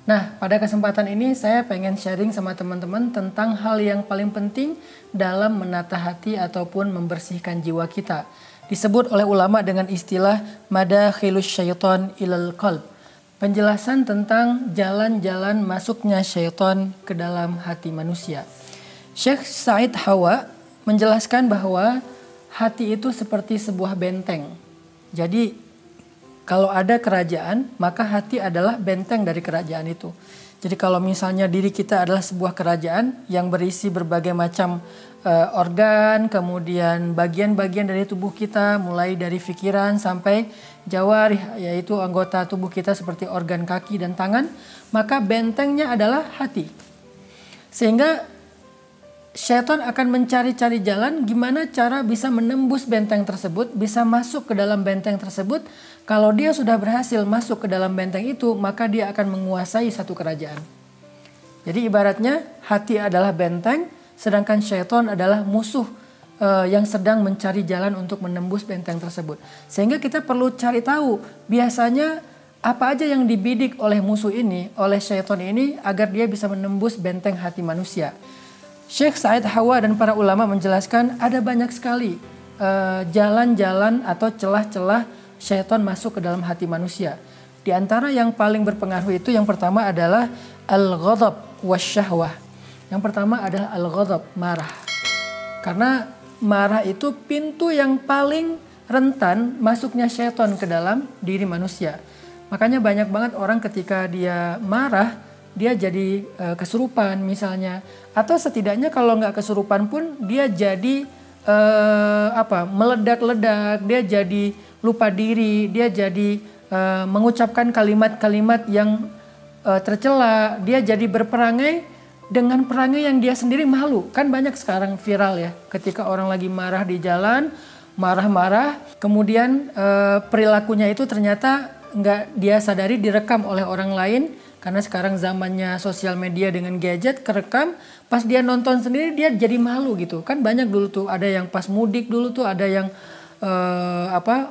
Nah, pada kesempatan ini saya pengen sharing sama teman-teman tentang hal yang paling penting dalam menata hati ataupun membersihkan jiwa kita. Disebut oleh ulama dengan istilah madakhilus syaiton ilal qalb. Penjelasan tentang jalan-jalan masuknya syaiton ke dalam hati manusia. Syekh Said Hawa menjelaskan bahwa hati itu seperti sebuah benteng. Jadi kalau ada kerajaan, maka hati adalah benteng dari kerajaan itu. Jadi kalau misalnya diri kita adalah sebuah kerajaan yang berisi berbagai macam organ, kemudian bagian-bagian dari tubuh kita, mulai dari pikiran sampai jawarih, yaitu anggota tubuh kita seperti organ kaki dan tangan, maka bentengnya adalah hati. Sehingga syaitan akan mencari-cari jalan gimana cara bisa menembus benteng tersebut, bisa masuk ke dalam benteng tersebut. Kalau dia sudah berhasil masuk ke dalam benteng itu, maka dia akan menguasai satu kerajaan. Jadi ibaratnya hati adalah benteng, sedangkan syaitan adalah musuh yang sedang mencari jalan untuk menembus benteng tersebut. Sehingga kita perlu cari tahu biasanya apa aja yang dibidik oleh musuh ini, oleh syaitan ini agar dia bisa menembus benteng hati manusia. Syekh Said Hawa dan para ulama menjelaskan ada banyak sekali jalan-jalan atau celah-celah syaitan masuk ke dalam hati manusia. Di antara yang paling berpengaruh itu yang pertama adalah al-ghadab wasyahwah. Yang pertama adalah al-ghadab, marah. Karena marah itu pintu yang paling rentan masuknya syaitan ke dalam diri manusia. Makanya banyak banget orang ketika dia marah, dia jadi kesurupan misalnya. Atau setidaknya kalau nggak kesurupan pun dia jadi meledak-ledak, dia jadi lupa diri, dia jadi mengucapkan kalimat-kalimat yang tercela, dia jadi berperangai dengan perangai yang dia sendiri malu. Kan banyak sekarang viral ya, ketika orang lagi marah di jalan, marah-marah, kemudian perilakunya itu ternyata nggak dia sadari direkam oleh orang lain. Karena sekarang zamannya sosial media dengan gadget, kerekam, pas dia nonton sendiri dia jadi malu gitu. Kan banyak dulu tuh, ada yang pas mudik dulu tuh ada yang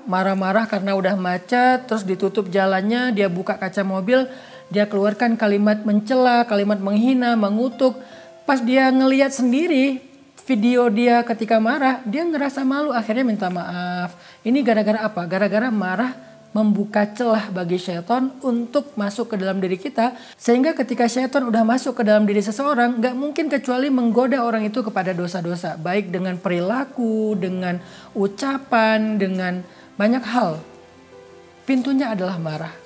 marah-marah karena udah macet, terus ditutup jalannya, dia buka kaca mobil, dia keluarkan kalimat mencela, kalimat menghina, mengutuk. Pas dia ngelihat sendiri video dia ketika marah, dia ngerasa malu, akhirnya minta maaf. Ini gara-gara apa? Gara-gara marah membuka celah bagi syaitan untuk masuk ke dalam diri kita. Sehingga ketika syaitan udah masuk ke dalam diri seseorang, gak mungkin kecuali menggoda orang itu kepada dosa-dosa. Baik dengan perilaku, dengan ucapan, dengan banyak hal. Pintunya adalah marah.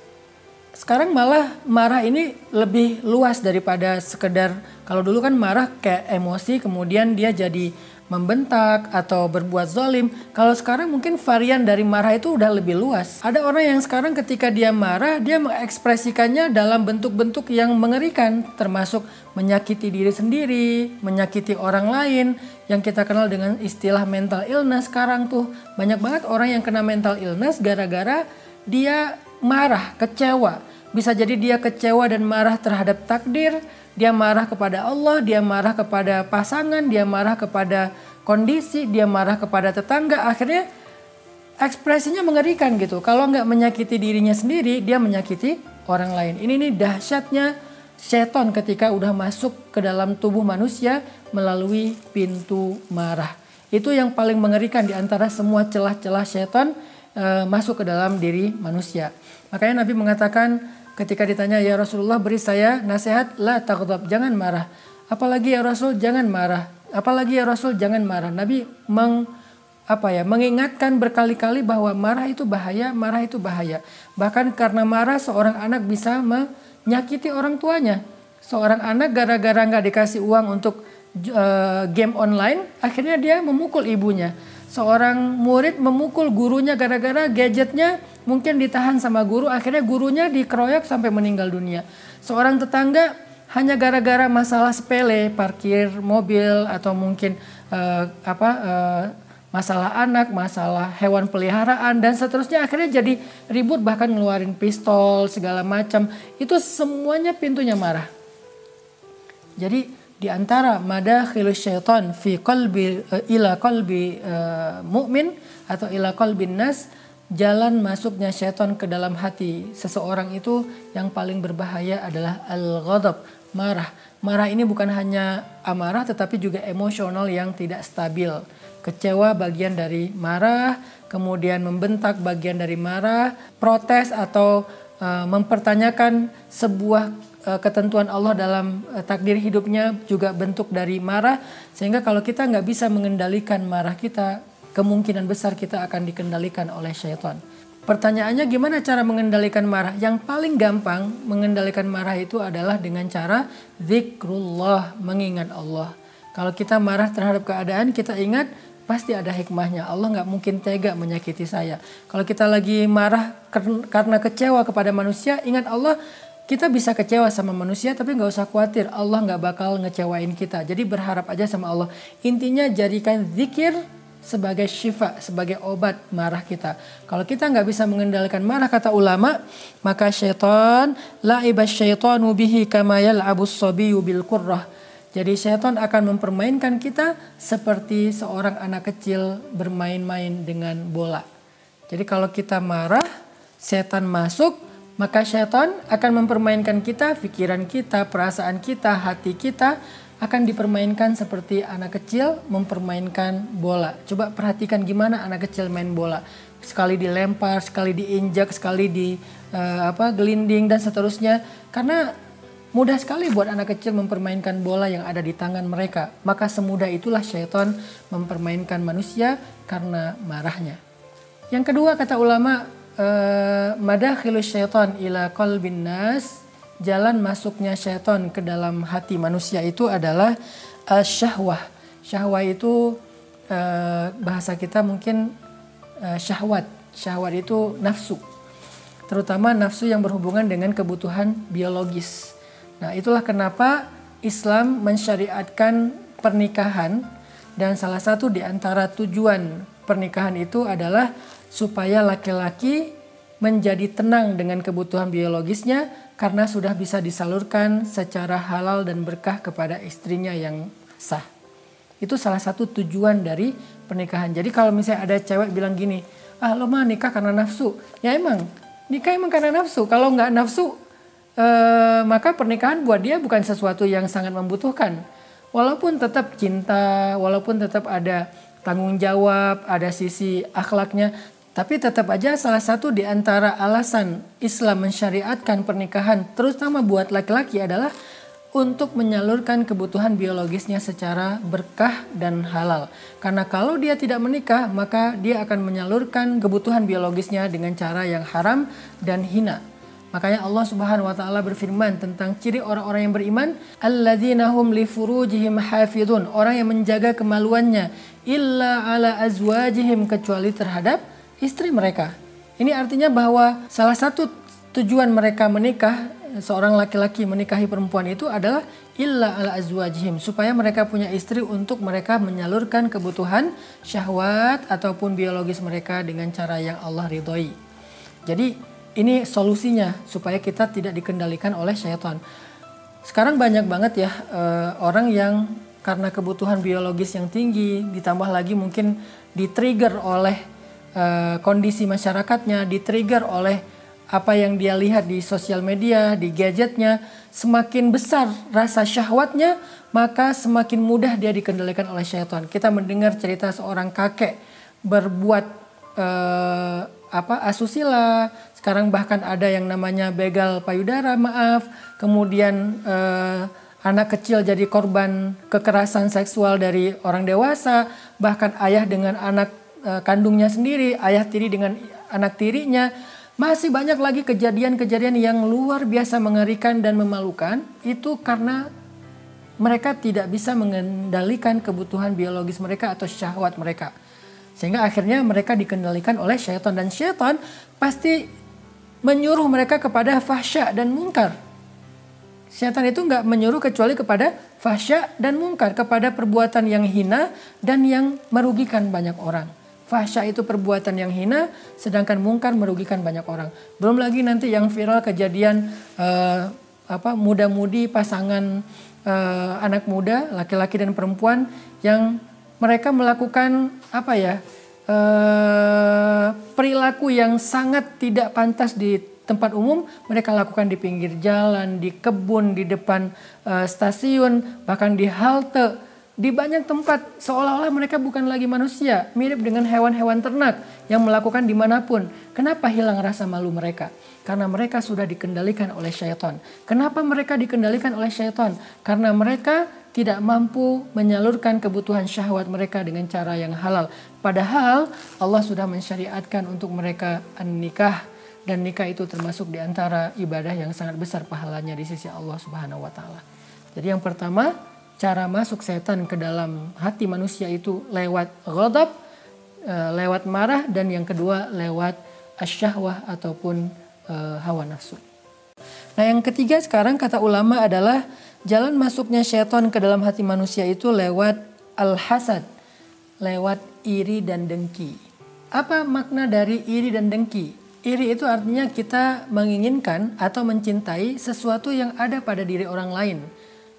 Sekarang malah marah ini lebih luas daripada sekedar, kalau dulu kan marah kayak emosi kemudian dia jadi membentak atau berbuat zalim. Kalau sekarang mungkin varian dari marah itu udah lebih luas. Ada orang yang sekarang ketika dia marah, dia mengekspresikannya dalam bentuk-bentuk yang mengerikan, termasuk menyakiti diri sendiri, menyakiti orang lain, yang kita kenal dengan istilah mental illness. Sekarang tuh banyak banget orang yang kena mental illness gara-gara dia marah, kecewa. Bisa jadi dia kecewa dan marah terhadap takdir, dia marah kepada Allah, dia marah kepada pasangan, dia marah kepada kondisi, dia marah kepada tetangga. Akhirnya ekspresinya mengerikan gitu. Kalau nggak menyakiti dirinya sendiri, dia menyakiti orang lain. Ini nih dahsyatnya setan ketika udah masuk ke dalam tubuh manusia melalui pintu marah. Itu yang paling mengerikan di antara semua celah-celah setan masuk ke dalam diri manusia. Makanya Nabi mengatakan ketika ditanya, ya Rasulullah beri saya nasihat, la taghdab, jangan marah. Apalagi ya Rasul, jangan marah. Apalagi ya Rasul, jangan marah. Nabi mengingatkan berkali-kali bahwa marah itu bahaya, marah itu bahaya. Bahkan karena marah seorang anak bisa menyakiti orang tuanya. Seorang anak gara-gara nggak dikasih uang untuk game online, akhirnya dia memukul ibunya. Seorang murid memukul gurunya gara-gara gadgetnya mungkin ditahan sama guru, akhirnya gurunya dikeroyok sampai meninggal dunia. Seorang tetangga hanya gara-gara masalah sepele, parkir mobil atau mungkin masalah anak, masalah hewan peliharaan dan seterusnya, akhirnya jadi ribut, bahkan ngeluarin pistol segala macam. Itu semuanya pintunya marah. Jadi di antara madakhilus syaitan fi qalbi ila qalbi mu'min atau ila qalbin nas, jalan masuknya syaitan ke dalam hati seseorang itu yang paling berbahaya adalah al-ghadab, marah. Marah ini bukan hanya amarah tetapi juga emosional yang tidak stabil. Kecewa bagian dari marah, kemudian membentak bagian dari marah, protes atau mempertanyakan sebuah ketentuan Allah dalam takdir hidupnya juga bentuk dari marah. Sehingga kalau kita nggak bisa mengendalikan marah kita, kemungkinan besar kita akan dikendalikan oleh syaitan. Pertanyaannya gimana cara mengendalikan marah? Yang paling gampang mengendalikan marah itu adalah dengan cara zikrullah, mengingat Allah. Kalau kita marah terhadap keadaan, kita ingat pasti ada hikmahnya. Allah nggak mungkin tega menyakiti saya. Kalau kita lagi marah karena kecewa kepada manusia, ingat Allah. Kita bisa kecewa sama manusia tapi nggak usah khawatir. Allah nggak bakal ngecewain kita. Jadi berharap aja sama Allah. Intinya jadikan zikir sebagai syifa, sebagai obat marah kita. Kalau kita nggak bisa mengendalikan marah, kata ulama, maka syaitan la'ibas syaitanu bihi kama yal'abus sabiyyu bil qurrah. Jadi syaitan akan mempermainkan kita seperti seorang anak kecil bermain-main dengan bola. Jadi kalau kita marah, setan masuk, maka syaitan akan mempermainkan kita, pikiran kita, perasaan kita, hati kita akan dipermainkan seperti anak kecil mempermainkan bola. Coba perhatikan gimana anak kecil main bola. Sekali dilempar, sekali diinjak, sekali gelinding dan seterusnya. Karena mudah sekali buat anak kecil mempermainkan bola yang ada di tangan mereka. Maka semudah itulah syaitan mempermainkan manusia karena marahnya. Yang kedua kata ulama, madakhilus syaitan ila qalbin nas, jalan masuknya syaitan ke dalam hati manusia itu adalah syahwah. Syahwah itu bahasa kita mungkin syahwat. Syahwat itu nafsu. Terutama nafsu yang berhubungan dengan kebutuhan biologis. Nah, itulah kenapa Islam mensyariatkan pernikahan, dan salah satu di antara tujuan pernikahan itu adalah supaya laki-laki menjadi tenang dengan kebutuhan biologisnya karena sudah bisa disalurkan secara halal dan berkah kepada istrinya yang sah. Itu salah satu tujuan dari pernikahan. Jadi kalau misalnya ada cewek bilang gini, lo mah nikah karena nafsu. Ya emang, nikah emang karena nafsu. Kalau nggak nafsu, maka pernikahan buat dia bukan sesuatu yang sangat membutuhkan. Walaupun tetap cinta, walaupun tetap ada tanggung jawab, ada sisi akhlaknya, tapi tetap aja salah satu di antara alasan Islam mensyariatkan pernikahan, terutama buat laki-laki, adalah untuk menyalurkan kebutuhan biologisnya secara berkah dan halal. Karena kalau dia tidak menikah, maka dia akan menyalurkan kebutuhan biologisnya dengan cara yang haram dan hina. Makanya Allah Subhanahu wa taala berfirman tentang ciri orang-orang yang beriman, alladzina hum li furujihim hafizun, orang yang menjaga kemaluannya, illa ala azwajihim, kecuali terhadap istri mereka. Ini artinya bahwa salah satu tujuan mereka menikah, seorang laki-laki menikahi perempuan itu adalah illa ala azwajihim, supaya mereka punya istri untuk mereka menyalurkan kebutuhan syahwat ataupun biologis mereka dengan cara yang Allah ridhoi. Jadi ini solusinya supaya kita tidak dikendalikan oleh syaitan. Sekarang banyak banget ya orang yang karena kebutuhan biologis yang tinggi, ditambah lagi mungkin di-trigger oleh kondisi masyarakatnya, di-trigger oleh apa yang dia lihat di sosial media, di gadgetnya, semakin besar rasa syahwatnya, maka semakin mudah dia dikendalikan oleh syaitan. Kita mendengar cerita seorang kakek berbuat asusila. Sekarang bahkan ada yang namanya begal payudara, kemudian anak kecil jadi korban kekerasan seksual dari orang dewasa, bahkan ayah dengan anak kandungnya sendiri, ayah tiri dengan anak tirinya. Masih banyak lagi kejadian-kejadian yang luar biasa mengerikan dan memalukan, itu karena mereka tidak bisa mengendalikan kebutuhan biologis mereka atau syahwat mereka. Sehingga akhirnya mereka dikendalikan oleh syaitan, dan syaitan pasti menyuruh mereka kepada fahsya dan mungkar. Syaitan itu nggak menyuruh kecuali kepada fahsya dan mungkar, kepada perbuatan yang hina dan yang merugikan banyak orang. Fahsya itu perbuatan yang hina, sedangkan mungkar merugikan banyak orang. Belum lagi nanti yang viral kejadian muda-mudi pasangan anak muda, laki-laki dan perempuan, yang mereka melakukan perilaku yang sangat tidak pantas di tempat umum mereka lakukan di pinggir jalan, di kebun, di depan stasiun, bahkan di halte, di banyak tempat seolah-olah mereka bukan lagi manusia, mirip dengan hewan-hewan ternak yang melakukan dimanapun. Kenapa hilang rasa malu mereka? Karena mereka sudah dikendalikan oleh syaitan. Kenapa mereka dikendalikan oleh syaitan? Karena mereka tidak mampu menyalurkan kebutuhan syahwat mereka dengan cara yang halal. Padahal Allah sudah mensyariatkan untuk mereka nikah, dan nikah itu termasuk di antara ibadah yang sangat besar pahalanya di sisi Allah Subhanahu wa taala. Jadi yang pertama, cara masuk setan ke dalam hati manusia itu lewat ghadab, lewat marah, dan yang kedua lewat asyahwah ataupun hawa nafsu. Nah, yang ketiga sekarang kata ulama adalah jalan masuknya syaitan ke dalam hati manusia itu lewat al-hasad, lewat iri dan dengki. Apa makna dari iri dan dengki? Iri itu artinya kita menginginkan atau mencintai sesuatu yang ada pada diri orang lain,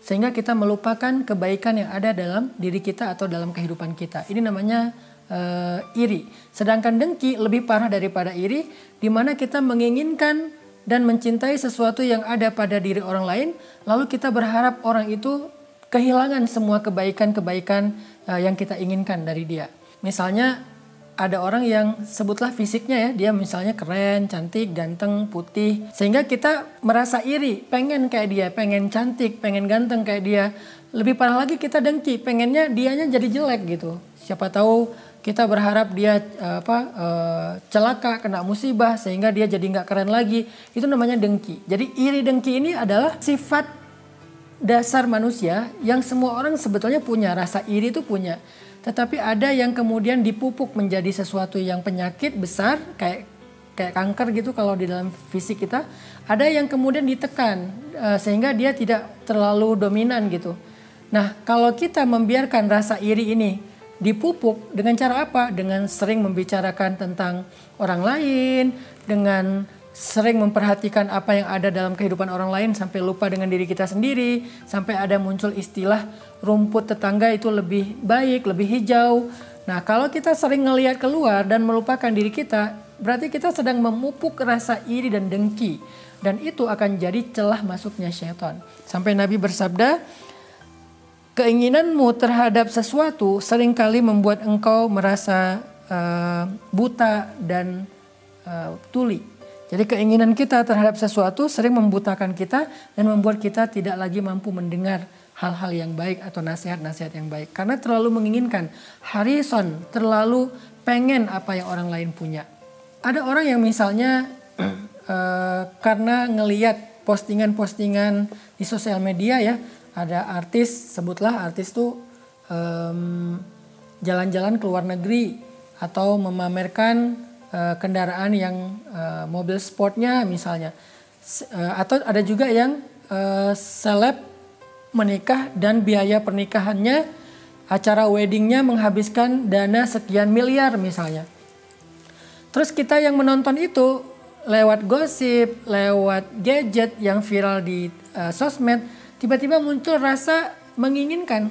sehingga kita melupakan kebaikan yang ada dalam diri kita atau dalam kehidupan kita. Ini namanya iri. Sedangkan dengki lebih parah daripada iri, di mana kita menginginkan dan mencintai sesuatu yang ada pada diri orang lain, lalu kita berharap orang itu kehilangan semua kebaikan-kebaikan yang kita inginkan dari dia. Misalnya ada orang yang sebutlah fisiknya ya, dia misalnya keren, cantik, ganteng, putih, sehingga kita merasa iri, pengen kayak dia, pengen cantik, pengen ganteng kayak dia. Lebih parah lagi kita dengki, pengennya dianya jadi jelek gitu. Siapa tahu kita berharap dia celaka, kena musibah sehingga dia jadi nggak keren lagi. Itu namanya dengki. Jadi iri dengki ini adalah sifat dasar manusia yang semua orang sebetulnya punya. Rasa iri itu punya. Tetapi ada yang kemudian dipupuk menjadi sesuatu yang penyakit besar kayak kanker gitu kalau di dalam fisik kita. Ada yang kemudian ditekan sehingga dia tidak terlalu dominan gitu. Nah, kalau kita membiarkan rasa iri ini dipupuk dengan cara apa? Dengan sering membicarakan tentang orang lain, dengan sering memperhatikan apa yang ada dalam kehidupan orang lain sampai lupa dengan diri kita sendiri, sampai ada muncul istilah rumput tetangga itu lebih baik, lebih hijau. Nah, kalau kita sering ngelihat keluar dan melupakan diri kita, berarti kita sedang memupuk rasa iri dan dengki, dan itu akan jadi celah masuknya syaitan. Sampai Nabi bersabda, keinginanmu terhadap sesuatu seringkali membuat engkau merasa buta dan tuli. Jadi keinginan kita terhadap sesuatu sering membutakan kita dan membuat kita tidak lagi mampu mendengar hal-hal yang baik atau nasihat-nasihat yang baik. Karena terlalu menginginkan, harison, terlalu pengen apa yang orang lain punya. Ada orang yang misalnya karena ngelihat postingan-postingan di sosial media ya, ada artis, sebutlah artis tuh jalan-jalan ke luar negeri atau memamerkan kendaraan yang mobil sportnya misalnya. Atau ada juga yang seleb menikah dan biaya pernikahannya, acara weddingnya menghabiskan dana sekian miliar misalnya. Terus kita yang menonton itu lewat gosip, lewat gadget yang viral di sosmed, tiba-tiba muncul rasa menginginkan.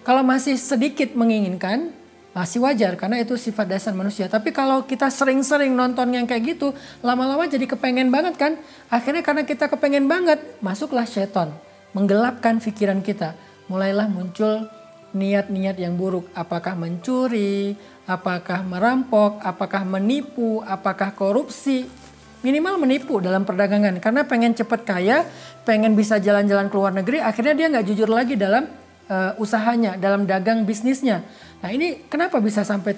Kalau masih sedikit menginginkan, masih wajar karena itu sifat dasar manusia. Tapi kalau kita sering-sering nonton yang kayak gitu, lama-lama jadi kepengen banget kan. Akhirnya karena kita kepengen banget, masuklah syaitan, menggelapkan pikiran kita. Mulailah muncul niat-niat yang buruk. Apakah mencuri, apakah merampok, apakah menipu, apakah korupsi. Minimal menipu dalam perdagangan. Karena pengen cepat kaya, pengen bisa jalan-jalan ke luar negeri, akhirnya dia gak jujur lagi dalam usahanya, dalam dagang bisnisnya. Nah ini kenapa bisa sampai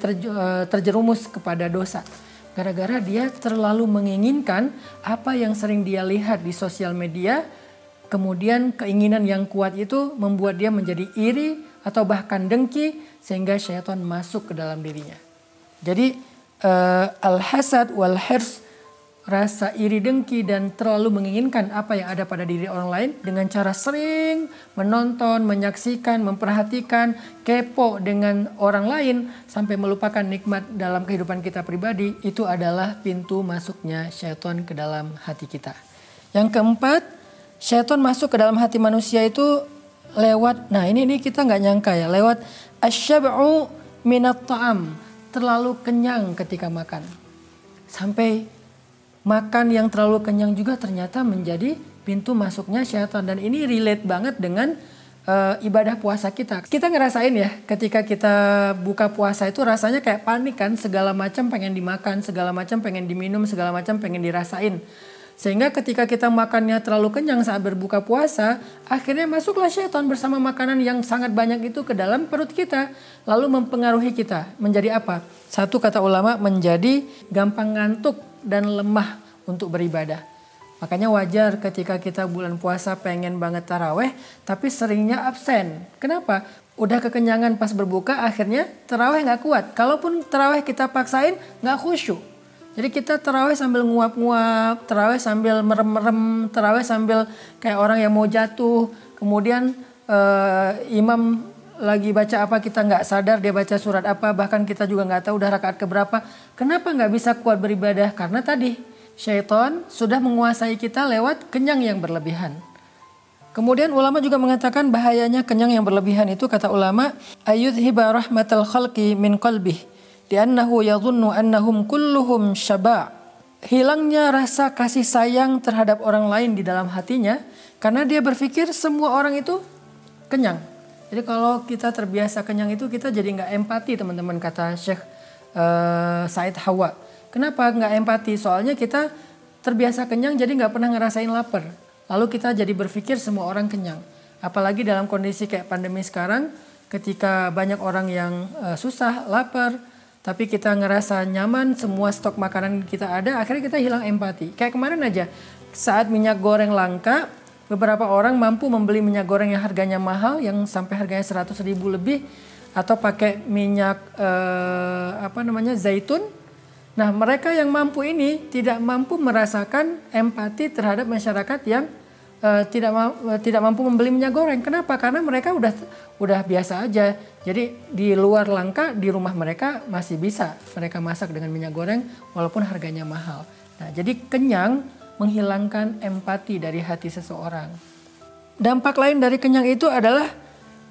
terjerumus kepada dosa? Gara-gara dia terlalu menginginkan apa yang sering dia lihat di sosial media. Kemudian keinginan yang kuat itu membuat dia menjadi iri atau bahkan dengki. Sehingga syaitan masuk ke dalam dirinya. Jadi al-hasad wal-hirs, rasa iri dengki dan terlalu menginginkan apa yang ada pada diri orang lain dengan cara sering menonton, menyaksikan, memperhatikan, kepo dengan orang lain sampai melupakan nikmat dalam kehidupan kita pribadi, itu adalah pintu masuknya syaitan ke dalam hati kita. Yang keempat, syaitan masuk ke dalam hati manusia itu lewat, nah ini kita nggak nyangka ya, lewat asyab'u minat ta'am, terlalu kenyang ketika makan. Sampai makan yang terlalu kenyang juga ternyata menjadi pintu masuknya syaitan. Dan ini relate banget dengan ibadah puasa kita. Kita ngerasain ya, ketika kita buka puasa itu rasanya kayak panik kan, segala macam pengen dimakan, segala macam pengen diminum, segala macam pengen dirasain. Sehingga ketika kita makannya terlalu kenyang saat berbuka puasa, akhirnya masuklah syaitan bersama makanan yang sangat banyak itu ke dalam perut kita. Lalu mempengaruhi kita. Menjadi apa? Satu kata ulama, menjadi gampang ngantuk dan lemah untuk beribadah. Makanya wajar ketika kita bulan puasa pengen banget taraweh, tapi seringnya absen. Kenapa? Udah kekenyangan pas berbuka, akhirnya taraweh gak kuat. Kalaupun taraweh kita paksain, gak khusyuk. Jadi kita taraweh sambil nguap-nguap, taraweh sambil merem-merem, taraweh sambil kayak orang yang mau jatuh. Kemudian imam lagi baca apa kita nggak sadar dia baca surat apa, bahkan kita juga nggak tahu udah rakaat keberapa. Kenapa nggak bisa kuat beribadah? Karena tadi syaitan sudah menguasai kita lewat kenyang yang berlebihan. Kemudian ulama juga mengatakan bahayanya kenyang yang berlebihan itu, kata ulama, ayudhiba rahmatal khalqi min qalbih. Li'annahu yadhunnu annahum kulluhum syaba'. Hilangnya rasa kasih sayang terhadap orang lain di dalam hatinya karena dia berpikir semua orang itu kenyang. Jadi kalau kita terbiasa kenyang itu kita jadi nggak empati, teman-teman, kata Syekh Said Hawa. Kenapa nggak empati? Soalnya kita terbiasa kenyang jadi nggak pernah ngerasain lapar. Lalu kita jadi berpikir semua orang kenyang. Apalagi dalam kondisi kayak pandemi sekarang, ketika banyak orang yang susah, lapar, tapi kita ngerasa nyaman, semua stok makanan kita ada, akhirnya kita hilang empati. Kayak kemarin aja, saat minyak goreng langka, beberapa orang mampu membeli minyak goreng yang harganya mahal, yang sampai harganya 100.000 lebih, atau pakai minyak zaitun. Nah, mereka yang mampu ini tidak mampu merasakan empati terhadap masyarakat yang tidak mampu membeli minyak goreng. Kenapa? Karena mereka udah biasa aja. Jadi di luar langka, di rumah mereka masih bisa mereka masak dengan minyak goreng walaupun harganya mahal. Nah, jadi kenyang menghilangkan empati dari hati seseorang. Dampak lain dari kenyang itu adalah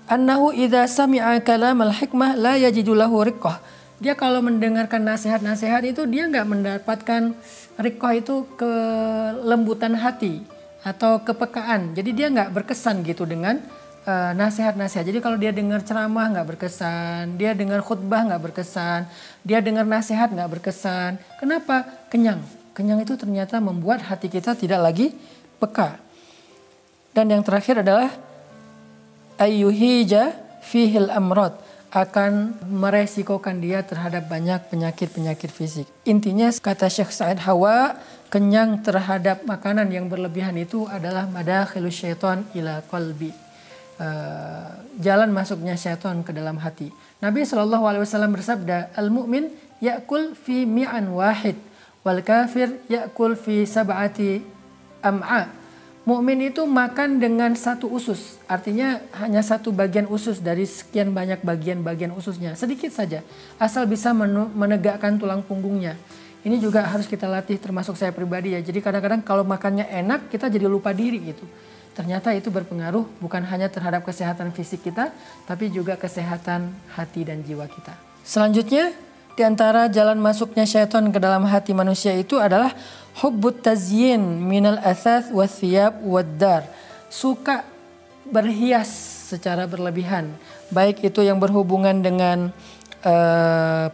annahu idza sami'a kalamal hikmah la yajidu lahu riqqah. Dia kalau mendengarkan nasihat-nasihat itu dia nggak mendapatkan riqqah, itu kelembutan hati atau kepekaan. Jadi dia nggak berkesan gitu dengan nasihat-nasihat. Jadi kalau dia dengar ceramah nggak berkesan, dia dengar khutbah nggak berkesan, dia dengar nasihat nggak berkesan. Kenapa? Kenyang. Kenyang itu ternyata membuat hati kita tidak lagi peka. Dan yang terakhir adalah ayyuhija fihil amrad, akan meresikokan dia terhadap banyak penyakit-penyakit fisik. Intinya kata Syekh Said Hawa, kenyang terhadap makanan yang berlebihan itu adalah madakhilus syaitan ila qalbi. Jalan masuknya syaitan ke dalam hati. Nabi SAW bersabda, al-mu'min ya'kul fi mi'an wahid, wal kafir ya'kul fi sab'ati am'a. Mukmin itu makan dengan satu usus, artinya hanya satu bagian usus dari sekian banyak bagian-bagian ususnya, sedikit saja, asal bisa menegakkan tulang punggungnya. Ini juga harus kita latih, termasuk saya pribadi ya. Jadi kadang-kadang kalau makannya enak, kita jadi lupa diri gitu. Ternyata itu berpengaruh bukan hanya terhadap kesehatan fisik kita, tapi juga kesehatan hati dan jiwa kita. Selanjutnya, di antara jalan masuknya syaitan ke dalam hati manusia itu adalah hubbut tazyin minal athath wa thiyab wa dar. Suka berhias secara berlebihan. Baik itu yang berhubungan dengan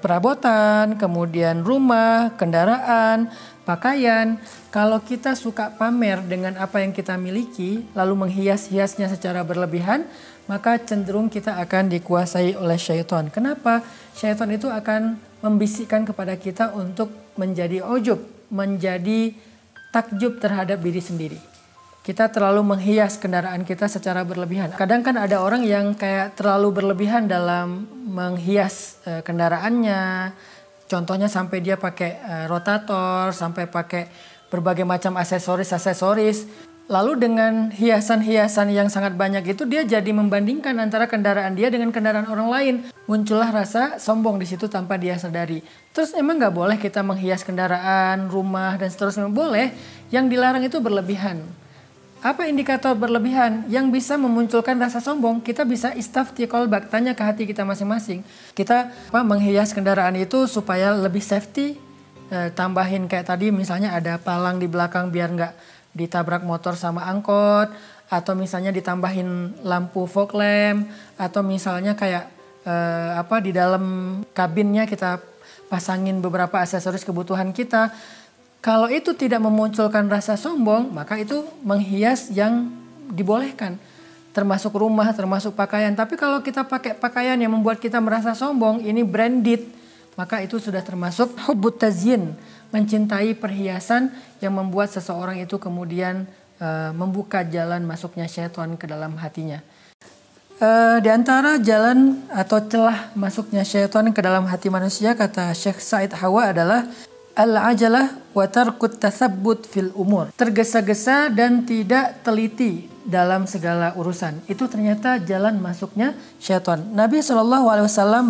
perabotan, kemudian rumah, kendaraan, pakaian. Kalau kita suka pamer dengan apa yang kita miliki, lalu menghias-hiasnya secara berlebihan, maka cenderung kita akan dikuasai oleh syaitan. Kenapa? Syaitan itu akan membisikkan kepada kita untuk menjadi ujub, menjadi takjub terhadap diri sendiri. Kita terlalu menghias kendaraan kita secara berlebihan. Kadang kan ada orang yang kayak terlalu berlebihan dalam menghias kendaraannya. Contohnya sampai dia pakai rotator, sampai pakai berbagai macam aksesoris. Lalu dengan hiasan-hiasan yang sangat banyak itu dia jadi membandingkan antara kendaraan dia dengan kendaraan orang lain. Muncullah rasa sombong di situ tanpa dia sadari. Terus emang nggak boleh kita menghias kendaraan, rumah dan seterusnya? Boleh. Yang dilarang itu berlebihan. Apa indikator berlebihan yang bisa memunculkan rasa sombong? Kita bisa istafti qalbak, tanya ke hati kita masing-masing. Kita menghias kendaraan itu supaya lebih safety, tambahin kayak tadi misalnya ada palang di belakang biar nggak ditabrak motor sama angkot, atau misalnya ditambahin lampu fog lamp, atau misalnya kayak di dalam kabinnya kita pasangin beberapa aksesoris kebutuhan kita. Kalau itu tidak memunculkan rasa sombong, maka itu menghias yang dibolehkan. Termasuk rumah, termasuk pakaian. Tapi kalau kita pakai pakaian yang membuat kita merasa sombong, ini branded, maka itu sudah termasuk hubbut tazyin, mencintai perhiasan yang membuat seseorang itu kemudian membuka jalan masuknya syaitan ke dalam hatinya. Di antara jalan atau celah masuknya syaitan ke dalam hati manusia, kata Syekh Said Hawa adalah al-ajalah wa tarkut tathabbut fil umur. Tergesa-gesa dan tidak teliti dalam segala urusan. Itu ternyata jalan masuknya syaitan. Nabi SAW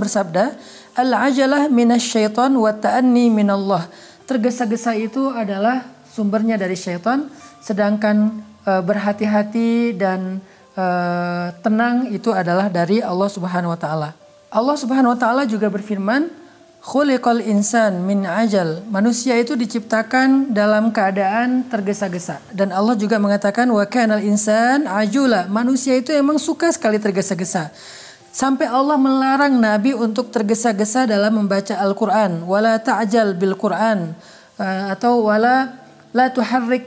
bersabda, al-ajalah minasyaitan wa ta'anni minallah. Tergesa-gesa itu adalah sumbernya dari syaitan, sedangkan berhati-hati dan tenang itu adalah dari Allah Subhanahu wa taala. Allah Subhanahu wa taala juga berfirman, khuliqal insan min ajal. Manusia itu diciptakan dalam keadaan tergesa-gesa. Dan Allah juga mengatakan wa kanal insan ajula. Manusia itu emang suka sekali tergesa-gesa. Sampai Allah melarang Nabi untuk tergesa-gesa dalam membaca Al-Qur'an. Wala ta'jal bil Qur'an, atau wala la tuharrik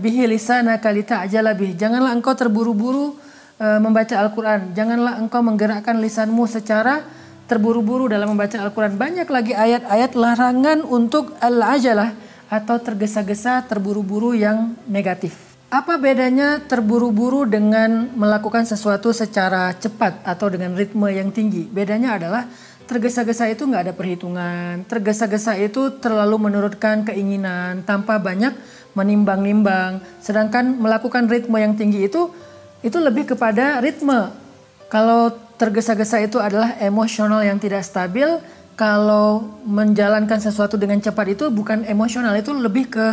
bihi lisanaka lita'jala bih. Janganlah engkau terburu-buru membaca Al-Qur'an. Janganlah engkau menggerakkan lisanmu secara terburu-buru dalam membaca Al-Quran. Banyak lagi ayat-ayat larangan untuk al-ajalah atau tergesa-gesa, terburu-buru yang negatif. Apa bedanya terburu-buru dengan melakukan sesuatu secara cepat atau dengan ritme yang tinggi? Bedanya adalah tergesa-gesa itu nggak ada perhitungan. Tergesa-gesa itu terlalu menurutkan keinginan tanpa banyak menimbang-nimbang. Sedangkan melakukan ritme yang tinggi itu lebih kepada ritme. Kalau tergesa-gesa itu adalah emosional yang tidak stabil. Kalau menjalankan sesuatu dengan cepat itu bukan emosional, itu lebih ke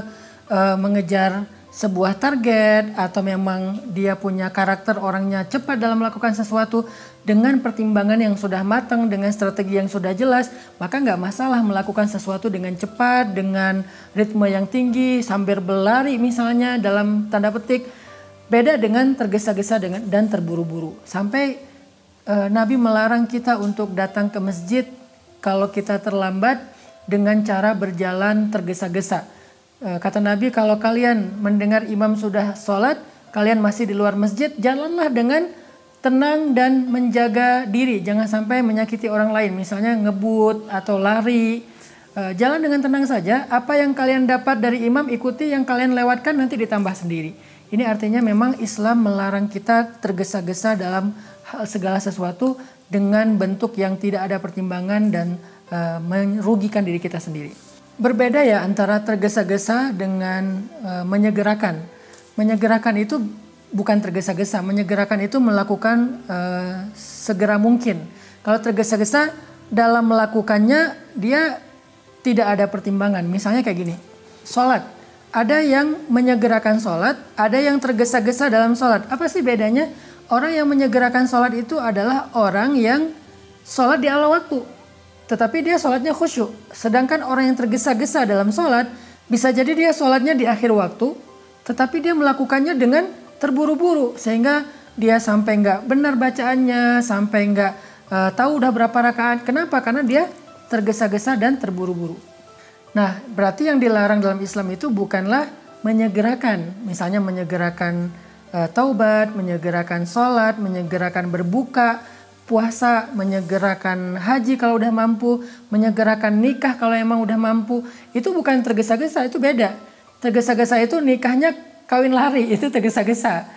mengejar sebuah target, atau memang dia punya karakter orangnya cepat dalam melakukan sesuatu dengan pertimbangan yang sudah matang, dengan strategi yang sudah jelas, maka nggak masalah melakukan sesuatu dengan cepat, dengan ritme yang tinggi, sambil berlari misalnya dalam tanda petik. Beda dengan tergesa-gesa dan terburu-buru. Sampai Nabi melarang kita untuk datang ke masjid kalau kita terlambat dengan cara berjalan tergesa-gesa. Kata Nabi, kalau kalian mendengar imam sudah sholat, kalian masih di luar masjid, jalanlah dengan tenang dan menjaga diri. Jangan sampai menyakiti orang lain, misalnya ngebut atau lari. Jalan dengan tenang saja, apa yang kalian dapat dari imam ikuti, yang kalian lewatkan nanti ditambah sendiri. Ini artinya memang Islam melarang kita tergesa-gesa dalam segala sesuatu dengan bentuk yang tidak ada pertimbangan dan merugikan diri kita sendiri. Berbeda ya antara tergesa-gesa dengan menyegerakan. Menyegerakan itu bukan tergesa-gesa, menyegerakan itu melakukan segera mungkin. Kalau tergesa-gesa dalam melakukannya dia tidak ada pertimbangan. Misalnya kayak gini, sholat. Ada yang menyegerakan sholat, ada yang tergesa-gesa dalam sholat. Apa sih bedanya? Orang yang menyegerakan sholat itu adalah orang yang sholat di awal waktu, tetapi dia sholatnya khusyuk. Sedangkan orang yang tergesa-gesa dalam sholat, bisa jadi dia sholatnya di akhir waktu, tetapi dia melakukannya dengan terburu-buru. Sehingga dia sampai nggak benar bacaannya, sampai nggak tahu udah berapa rakaat. Kenapa? Karena dia tergesa-gesa dan terburu-buru. Nah, berarti yang dilarang dalam Islam itu bukanlah menyegerakan. Misalnya menyegerakan taubat, menyegerakan sholat, menyegerakan berbuka, puasa, menyegerakan haji kalau udah mampu, menyegerakan nikah kalau emang udah mampu. Itu bukan tergesa-gesa, itu beda. Tergesa-gesa itu nikahnya kawin lari, itu tergesa-gesa.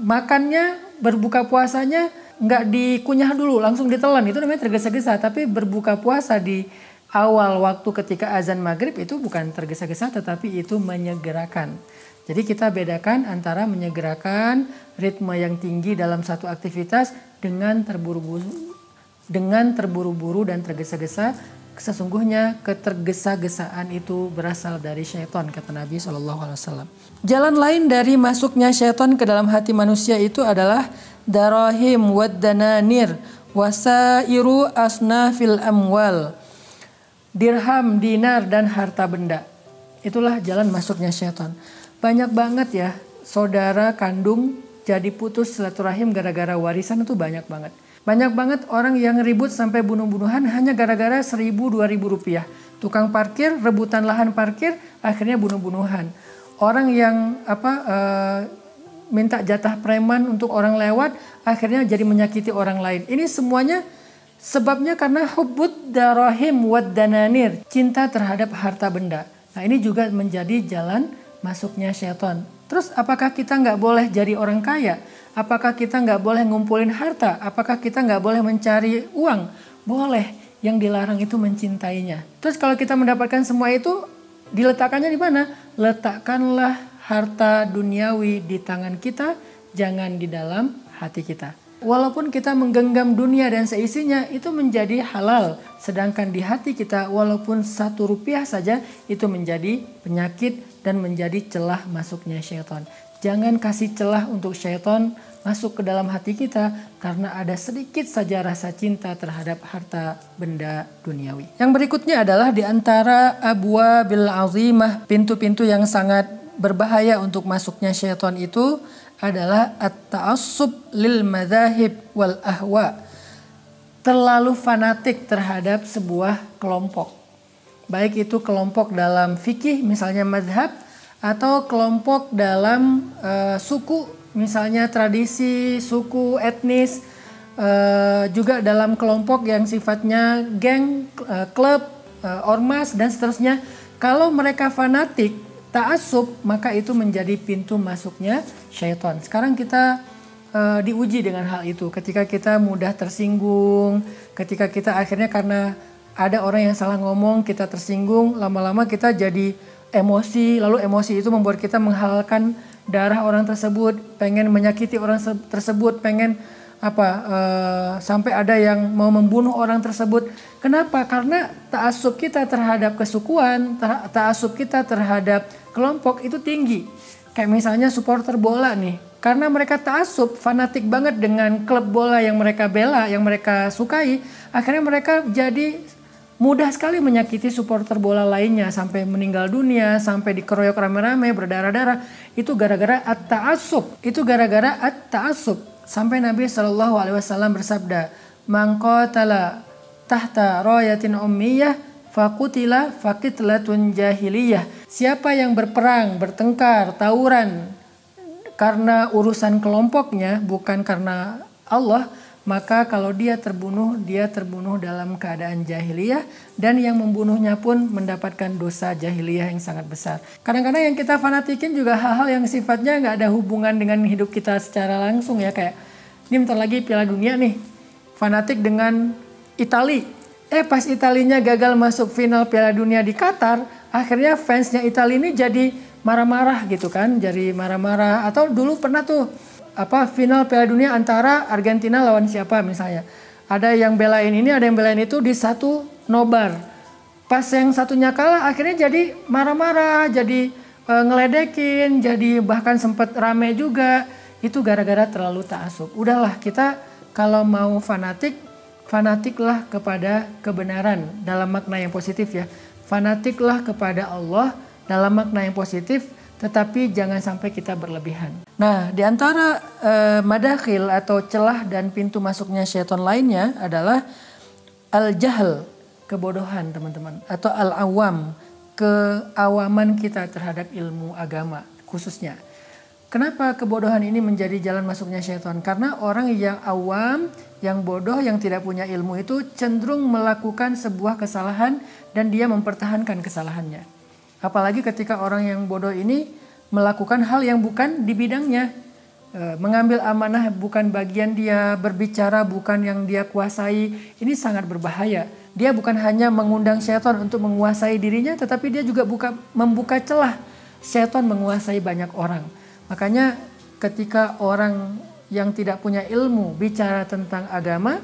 Makannya, berbuka puasanya nggak dikunyah dulu, langsung ditelan, itu namanya tergesa-gesa. Tapi berbuka puasa di awal waktu ketika azan maghrib itu bukan tergesa-gesa, tetapi itu menyegerakan. Jadi kita bedakan antara menyegerakan ritme yang tinggi dalam satu aktivitas dengan terburu-buru dan tergesa-gesa Sesungguhnya ketergesa-gesaan itu berasal dari syaitan, kata Nabi SAW. Jalan lain dari masuknya syaitan ke dalam hati manusia itu adalah darahim wad dananir wasairu asnafil amwal. Dirham, dinar, dan harta benda. Itulah jalan masuknya syaitan. Banyak banget ya saudara kandung jadi putus silaturahim gara-gara warisan, itu banyak banget. Banyak banget orang yang ribut sampai bunuh-bunuhan hanya gara-gara 1.000-2.000 rupiah. Tukang parkir, rebutan lahan parkir, akhirnya bunuh-bunuhan. Orang yang minta jatah preman untuk orang lewat, akhirnya jadi menyakiti orang lain. Ini semuanya sebabnya karena hubbud darahim wad dananir, cinta terhadap harta benda. Nah, ini juga menjadi jalan masuknya syaitan. Terus apakah kita nggak boleh jadi orang kaya? Apakah kita nggak boleh ngumpulin harta? Apakah kita nggak boleh mencari uang? Boleh. Yang dilarang itu mencintainya. Terus kalau kita mendapatkan semua itu, diletakkannya di mana? Letakkanlah harta duniawi di tangan kita, jangan di dalam hati kita. Walaupun kita menggenggam dunia dan seisinya, itu menjadi halal. Sedangkan di hati kita, walaupun 1 rupiah saja, itu menjadi penyakit dan menjadi celah masuknya syaitan. Jangan kasih celah untuk syaitan masuk ke dalam hati kita karena ada sedikit saja rasa cinta terhadap harta benda duniawi. Yang berikutnya adalah di antara abwabil azimah, pintu-pintu yang sangat berbahaya untuk masuknya syaitan itu adalah at-ta'assub lil madzahib wal ahwa. Terlalu fanatik terhadap sebuah kelompok. Baik itu kelompok dalam fikih misalnya mazhab, atau kelompok dalam suku, misalnya tradisi, suku, etnis, juga dalam kelompok yang sifatnya geng, klub, ormas, dan seterusnya. Kalau mereka fanatik, ta'assub, maka itu menjadi pintu masuknya syaitan. Sekarang kita diuji dengan hal itu. Ketika kita mudah tersinggung, ketika kita akhirnya karena ada orang yang salah ngomong, kita tersinggung, lama-lama kita jadi emosi, lalu emosi itu membuat kita menghalalkan darah orang tersebut, pengen menyakiti orang tersebut, pengen sampai ada yang mau membunuh orang tersebut. Kenapa? Karena ta'assub kita terhadap kesukuan, ta'assub kita terhadap kelompok itu tinggi. Kayak misalnya supporter bola nih, karena mereka ta'assub, fanatik banget dengan klub bola yang mereka bela, yang mereka sukai, akhirnya mereka jadi mudah sekali menyakiti supporter bola lainnya sampai meninggal dunia, sampai dikeroyok rame-rame, berdarah-darah. Itu gara-gara at-ta'assub. Itu gara-gara at-ta'assub. Sampai Nabi SAW bersabda, "Man qatala tahta rayatin ummiyah faqutila faqitlatun jahiliyah." Siapa yang berperang, bertengkar, tawuran karena urusan kelompoknya, bukan karena Allah, maka kalau dia terbunuh dalam keadaan jahiliyah, dan yang membunuhnya pun mendapatkan dosa jahiliyah yang sangat besar. Kadang-kadang yang kita fanatikin juga hal-hal yang sifatnya nggak ada hubungan dengan hidup kita secara langsung ya, kayak ini bentar lagi Piala Dunia nih, fanatik dengan Itali. Pas Italinya gagal masuk final Piala Dunia di Qatar, akhirnya fansnya Itali ini jadi marah-marah gitu kan, jadi marah-marah. Atau dulu pernah tuh final Piala Dunia antara Argentina lawan siapa misalnya. Ada yang belain ini, ada yang belain itu di satu nobar. Pas yang satunya kalah akhirnya jadi marah-marah, jadi ngeledekin, jadi bahkan sempat rame juga. Itu gara-gara terlalu ta'assub. Udahlah, kita kalau mau fanatiklah kepada kebenaran dalam makna yang positif ya. Fanatiklah kepada Allah dalam makna yang positif, tetapi jangan sampai kita berlebihan. Nah, di antara madakhil atau celah dan pintu masuknya syaitan lainnya adalah al-jahl, kebodohan teman-teman, atau al-awam, keawaman kita terhadap ilmu agama khususnya. Kenapa kebodohan ini menjadi jalan masuknya syaitan? Karena orang yang awam, yang bodoh, yang tidak punya ilmu itu cenderung melakukan sebuah kesalahan dan dia mempertahankan kesalahannya. Apalagi ketika orang yang bodoh ini melakukan hal yang bukan di bidangnya. Mengambil amanah bukan bagian dia, berbicara bukan yang dia kuasai. Ini sangat berbahaya. Dia bukan hanya mengundang syaitan untuk menguasai dirinya, tetapi dia juga membuka celah syaitan menguasai banyak orang. Makanya ketika orang yang tidak punya ilmu bicara tentang agama,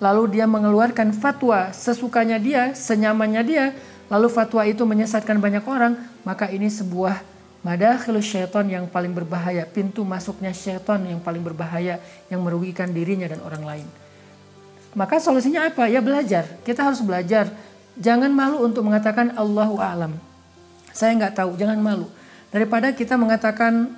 lalu dia mengeluarkan fatwa sesukanya dia, senyamannya dia, lalu fatwa itu menyesatkan banyak orang, maka ini sebuah madakhilus syaitan yang paling berbahaya, pintu masuknya syaitan yang paling berbahaya, yang merugikan dirinya dan orang lain. Maka solusinya apa? Ya belajar. Kita harus belajar. Jangan malu untuk mengatakan Allahu a'lam. Saya nggak tahu, jangan malu. Daripada kita mengatakan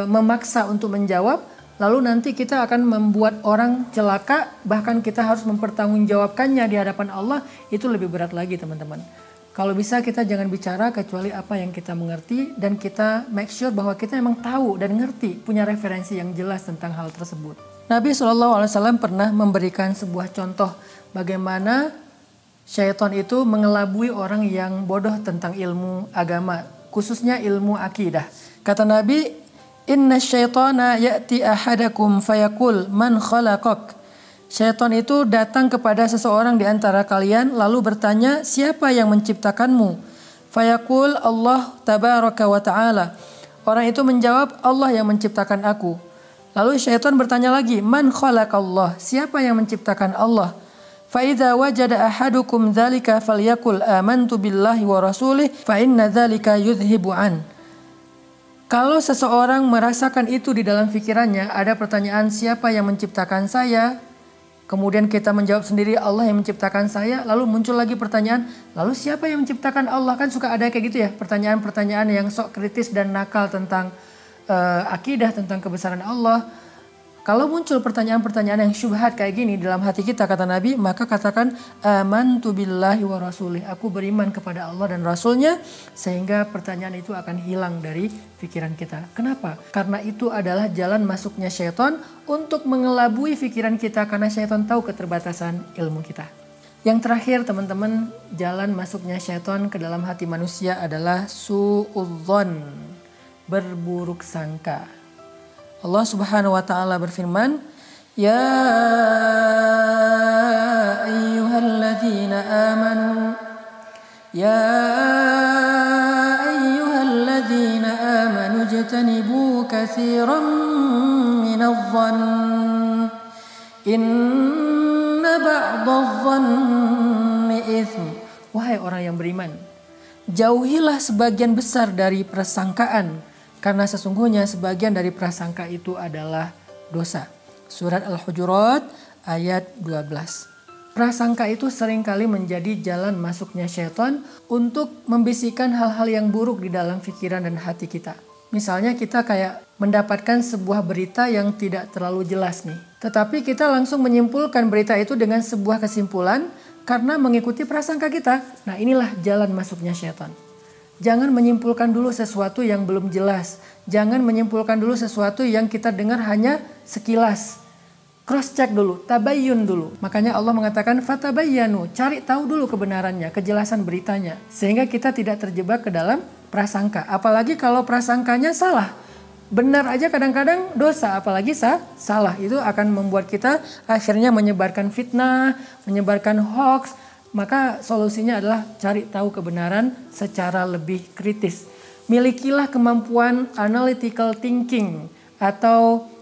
memaksa untuk menjawab, lalu nanti kita akan membuat orang celaka, bahkan kita harus mempertanggungjawabkannya di hadapan Allah, itu lebih berat lagi teman-teman. Kalau bisa kita jangan bicara kecuali apa yang kita mengerti, dan kita make sure bahwa kita memang tahu dan ngerti, punya referensi yang jelas tentang hal tersebut. Nabi SAW pernah memberikan sebuah contoh bagaimana syaitan itu mengelabui orang yang bodoh tentang ilmu agama, khususnya ilmu akidah. Kata Nabi, "Inna syaitana ya'ti ahadakum fayaqul man khalaqak." Syaitan itu datang kepada seseorang di antara kalian lalu bertanya, siapa yang menciptakanmu? Fayaqul Allah tabaraka wa ta'ala. Orang itu menjawab, Allah yang menciptakan aku. Lalu syaitan bertanya lagi, man khalaqallah? Siapa yang menciptakan Allah? Fa idza wajada ahadukum dzalika falyaqul amantu billahi wa rasulih fa inna dzalika yudhibu an. Kalau seseorang merasakan itu di dalam pikirannya, ada pertanyaan siapa yang menciptakan saya? Kemudian kita menjawab sendiri Allah yang menciptakan saya. Lalu muncul lagi pertanyaan, lalu siapa yang menciptakan Allah? Kan suka ada kayak gitu ya, pertanyaan-pertanyaan yang sok kritis dan nakal tentang akidah, tentang kebesaran Allah. Kalau muncul pertanyaan-pertanyaan yang syubhat kayak gini dalam hati kita, kata Nabi, maka katakan amantu billahi wa rasulih. Aku beriman kepada Allah dan Rasulnya, sehingga pertanyaan itu akan hilang dari pikiran kita. Kenapa? Karena itu adalah jalan masuknya syaitan untuk mengelabui pikiran kita, karena syaitan tahu keterbatasan ilmu kita. Yang terakhir teman-teman, jalan masuknya syaitan ke dalam hati manusia adalah su'udzon, berburuk sangka. Allah Subhanahu wa taala berfirman, "Ya ayyuhalladzina amanu ijtanibu katsiran minadh-dhann inna ba'dadh-dhanni itsm." Wahai orang yang beriman, jauhilah sebagian besar dari persangkaan, karena sesungguhnya sebagian dari prasangka itu adalah dosa. Surat Al-Hujurat ayat 12. Prasangka itu seringkali menjadi jalan masuknya syaitan untuk membisikkan hal-hal yang buruk di dalam pikiran dan hati kita. Misalnya kita kayak mendapatkan sebuah berita yang tidak terlalu jelas nih. Tetapi kita langsung menyimpulkan berita itu dengan sebuah kesimpulan karena mengikuti prasangka kita. Nah, inilah jalan masuknya syaitan. Jangan menyimpulkan dulu sesuatu yang belum jelas. Jangan menyimpulkan dulu sesuatu yang kita dengar hanya sekilas. Cross check dulu, tabayyun dulu. Makanya Allah mengatakan fatabayyanu, cari tahu dulu kebenarannya, kejelasan beritanya. Sehingga kita tidak terjebak ke dalam prasangka. Apalagi kalau prasangkanya salah. Benar aja kadang-kadang dosa, apalagi salah. Itu akan membuat kita akhirnya menyebarkan fitnah, menyebarkan hoax. Maka solusinya adalah cari tahu kebenaran secara lebih kritis. Milikilah kemampuan analytical thinking atau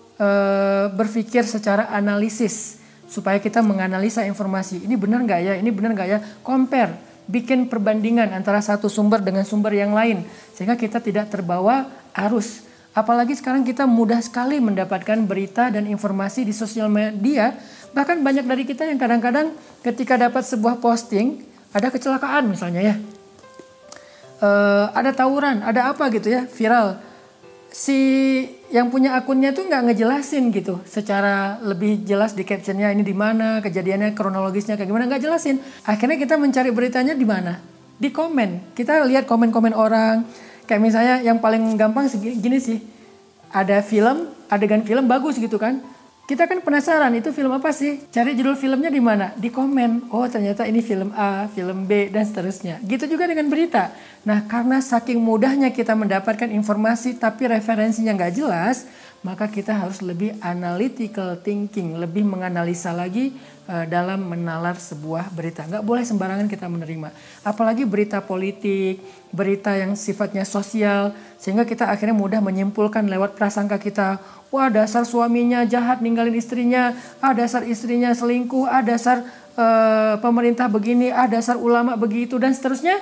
berpikir secara analisis. Supaya kita menganalisa informasi. Ini benar nggak ya? Ini benar nggak ya? Compare, bikin perbandingan antara satu sumber dengan sumber yang lain. Sehingga kita tidak terbawa arus. Apalagi sekarang kita mudah sekali mendapatkan berita dan informasi di sosial media. Bahkan banyak dari kita yang kadang-kadang ketika dapat sebuah posting, ada kecelakaan misalnya ya. Ada tawuran, ada apa gitu ya, viral. Si yang punya akunnya tuh nggak ngejelasin gitu secara lebih jelas di captionnya ini di mana, kejadiannya, kronologisnya kayak gimana, nggak jelasin. Akhirnya kita mencari beritanya di mana? Di komen. Kita lihat komen-komen orang. Kayak misalnya yang paling gampang gini sih. Ada film, adegan film bagus gitu kan. Kita kan penasaran itu film apa sih? Cari judul filmnya di mana? Di komen. Oh ternyata ini film A, film B, dan seterusnya. Gitu juga dengan berita. Nah karena saking mudahnya kita mendapatkan informasi tapi referensinya nggak jelas, maka kita harus lebih analytical thinking, lebih menganalisa lagi dalam menalar sebuah berita. Nggak boleh sembarangan kita menerima. Apalagi berita politik, berita yang sifatnya sosial, sehingga kita akhirnya mudah menyimpulkan lewat prasangka kita. Wah, dasar suaminya jahat ninggalin istrinya, dasar istrinya selingkuh, dasar pemerintah begini, dasar ulama begitu, dan seterusnya.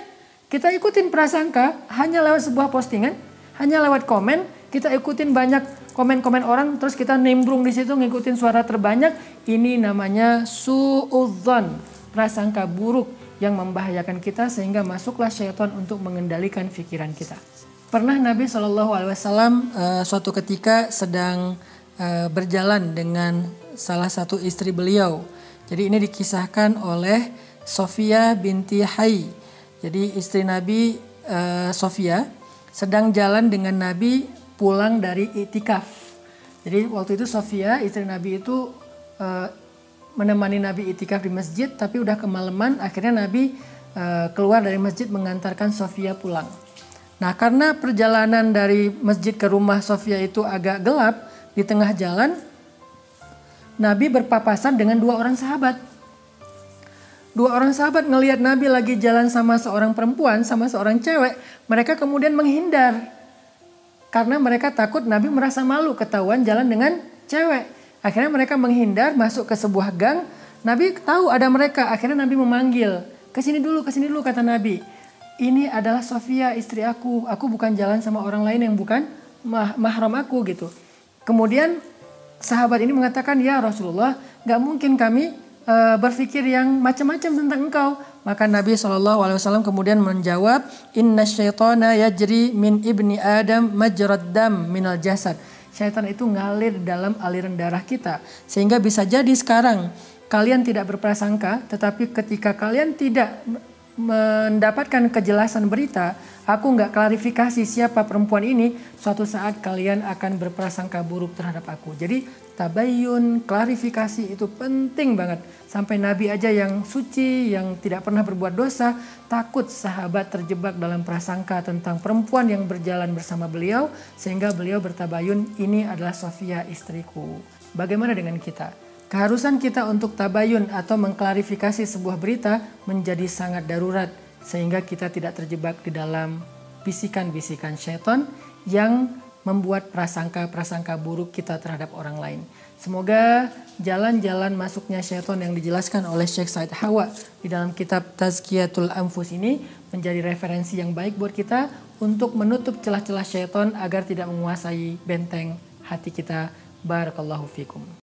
Kita ikutin prasangka hanya lewat sebuah postingan, hanya lewat komen, kita ikutin banyak komen-komen orang, terus kita nimbrung di situ ngikutin suara terbanyak. Ini namanya suudzon, prasangka buruk yang membahayakan kita, sehingga masuklah syaitan untuk mengendalikan pikiran kita. Pernah Nabi SAW suatu ketika sedang berjalan dengan salah satu istri beliau. Jadi ini dikisahkan oleh Sofia binti Hai. Jadi istri Nabi Sofia sedang jalan dengan Nabi pulang dari itikaf. Jadi waktu itu Sofia istri Nabi itu menemani Nabi itikaf di masjid, tapi udah kemalaman. Akhirnya Nabi keluar dari masjid mengantarkan Sofia pulang. Nah, karena perjalanan dari masjid ke rumah Sofia itu agak gelap, di tengah jalan Nabi berpapasan dengan dua orang sahabat. Dua orang sahabat ngelihat Nabi lagi jalan sama seorang perempuan, sama seorang cewek. Mereka kemudian menghindar. Karena mereka takut Nabi merasa malu ketahuan jalan dengan cewek. Akhirnya mereka menghindar masuk ke sebuah gang. Nabi tahu ada mereka. Akhirnya Nabi memanggil. Kesini dulu kata Nabi. Ini adalah Sofia istri aku. Aku bukan jalan sama orang lain yang bukan mahram aku gitu. Kemudian sahabat ini mengatakan, ya Rasulullah, gak mungkin kami berpikir yang macam-macam tentang engkau. Maka Nabi SAW kemudian menjawab, inna syaitana yajri min ibni Adam majrad dam minal jasad. Syaitan itu ngalir dalam aliran darah kita. Sehingga bisa jadi sekarang kalian tidak berprasangka, tetapi ketika kalian tidak mendapatkan kejelasan berita, aku nggak klarifikasi siapa perempuan ini, suatu saat kalian akan berprasangka buruk terhadap aku. Jadi tabayyun, klarifikasi itu penting banget. Sampai Nabi aja yang suci, yang tidak pernah berbuat dosa, takut sahabat terjebak dalam prasangka tentang perempuan yang berjalan bersama beliau, sehingga beliau bertabayun, ini adalah Sofia istriku. Bagaimana dengan kita? Keharusan kita untuk tabayun atau mengklarifikasi sebuah berita menjadi sangat darurat, sehingga kita tidak terjebak di dalam bisikan-bisikan syaitan yang membuat prasangka-prasangka buruk kita terhadap orang lain. Semoga jalan-jalan masuknya syaitan yang dijelaskan oleh Syekh Said Hawa di dalam kitab Tazkiyatul Anfus ini menjadi referensi yang baik buat kita untuk menutup celah-celah syaitan agar tidak menguasai benteng hati kita. Barakallahu fikum.